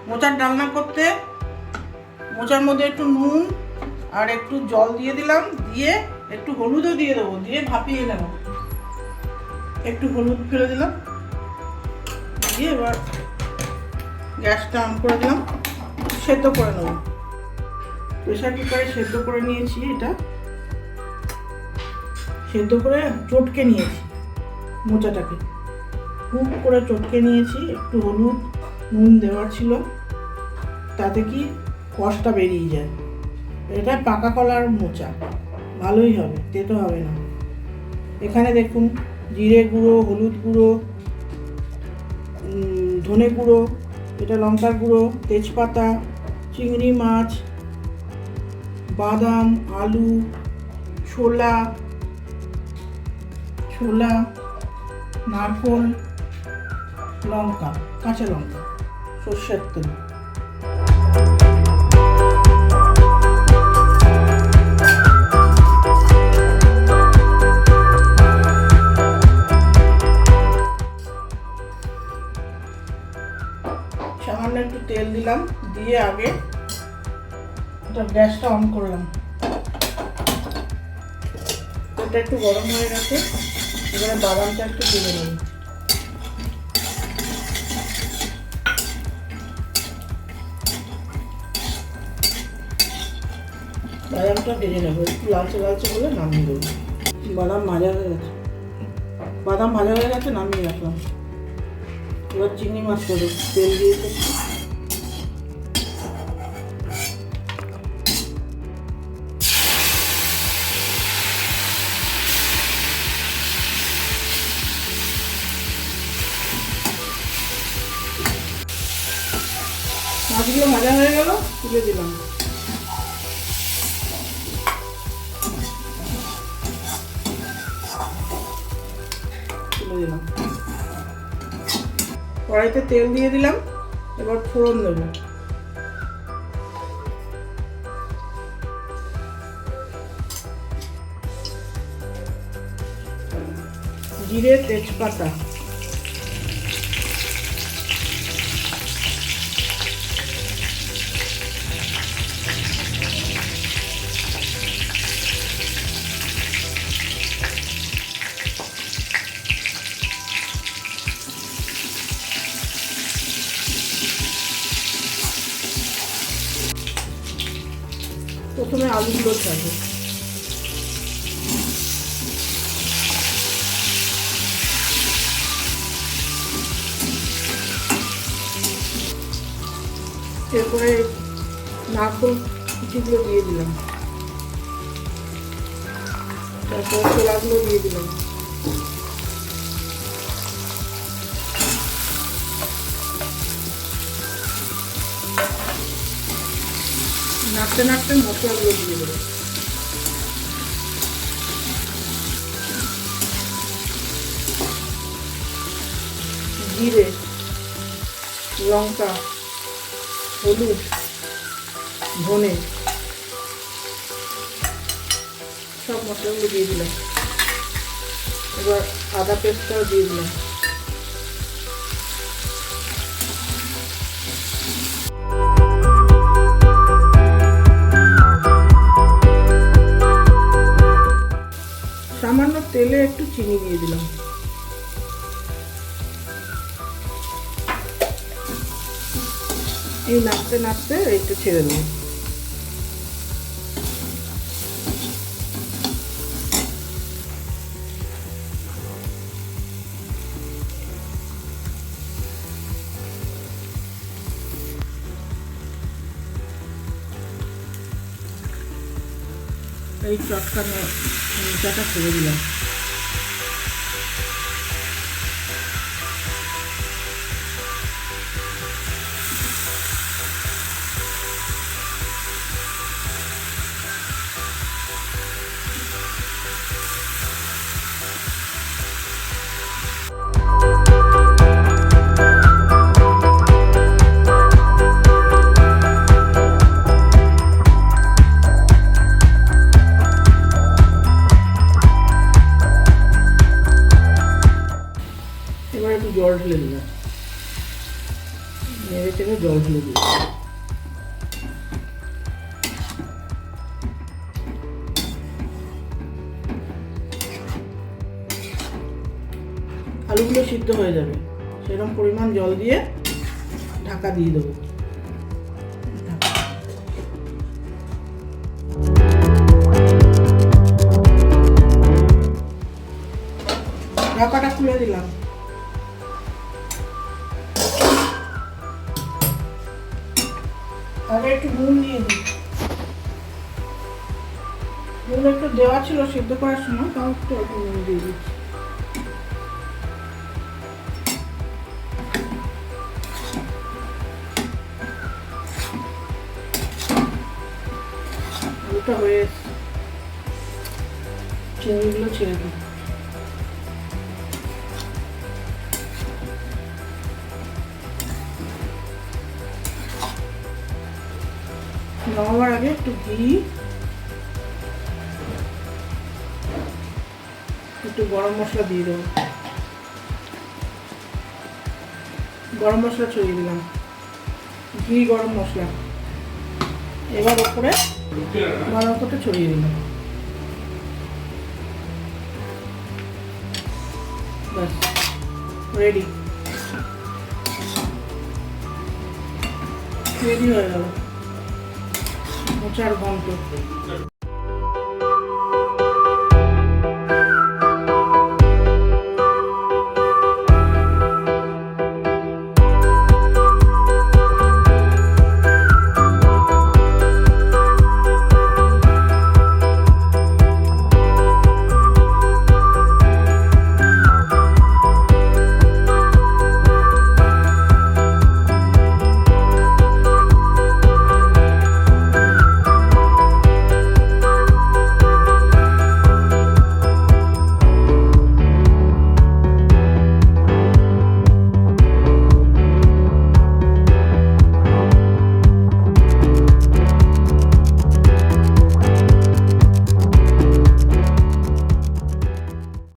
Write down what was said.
মোচার ডালনা করতে মোচার মধ্যে একটু নুন আর একটু জল দিয়ে দিলাম, দিয়ে একটু হলুদও দিয়ে দেবো, দিয়ে ভাপিয়ে নেব। একটু হলুদ ফেলে দিলাম, দিয়ে এবার গ্যাসটা অন করে দিলাম, সেদ্ধ করে নেব। প্রেসার কুকারে সেদ্ধ করে নিয়েছি, এটা সেদ্ধ করে চটকে নিয়েছি মোচাটাকে, খুব করে চটকে নিয়েছি। একটু হলুদ নুন দেওয়ার ছিল, তাতে কি কষটা বেরিয়ে যায়। এটা পাকা কলার মোচা, ভালোই হবে, তেতো হবে না। এখানে দেখুন জিরে গুঁড়ো, হলুদ গুঁড়ো, ধনে গুঁড়ো, এটা লঙ্কার গুঁড়ো, তেজপাতা, চিংড়ি মাছ, বাদাম, আলু, ছোলা, নারকোল, লঙ্কা, কাঁচা লঙ্কা, সর্ষের তেল। সামান্য একটু তেল দিলাম, দিয়ে আগে এটা গ্যাসটা অন করলাম। এটা একটু গরম হয়ে গেছে, এবারে বাদামটা একটু ভেজে নেব। বাদামটা ভেজে নেবো, একটু লালচে লালচে বলে নামিয়ে দেবো। বাদাম ভাজা হয়ে গেছে, নামিয়ে রাখলাম। এবার চিংড়ি মাছ করবো, তেল দিয়েছে। মাছগুলো ভাজা হয়ে গেল, তুলে দিলাম। কড়াইতে তেল দিয়ে দিলাম, এবার ফোড়ন দেব। জিরে, তেজপাতা, প্রথমে আলুগুলো ছাড়বো। এরপরে নারকেল কুচিগুলো দিয়ে দিলাম, তারপর ছোলাগুলো দিয়ে দিলাম। নাড়তে নাড়তে মশলাগুলো দিয়ে দেবো। জিরে, লঙ্কা, হলুদ, ধনে, সব মশলাগুলো দিয়ে দিলাম। এবার আদা পেস্টটাও দিয়ে দিলাম। সামান্য তেলে একটু চিনি দিয়ে দিলাম। এই নাড়তে নাড়তে একটু ছেড়ে দেবো। এই চটকানো মোচাটা ছেড়ে দিলাম। ঢেলে দিলাম, নেড়ে চেড়ে জল ঢেলে দিলাম। আলুগুলো সিদ্ধ হয়ে যাবে, সেরকম পরিমাণ জল দিয়ে ঢাকা দিয়ে দেবো। ঢাকাটা খুলে দিলাম। আগে একটু নুন দিয়ে দিই, নুন একটু দেওয়া ছিল সিদ্ধ করার সময়, তাও একটু অল্প নুন দিয়ে দিচ্ছি। আলুটা হয়ে এসছে, চিংড়িগুলো ছেড়ে দিই। নামাবার আগে একটু ঘি, একটু গরম মশলা দিয়ে দেবো। গরম মশলা ছড়িয়ে দিলাম, ঘি গরম মশলা। এবার ওপরে গরম করতে ছড়িয়ে দিলাম। ব্যাস রেডি, রেডি হয়ে গেল মোচার ঘন্ট।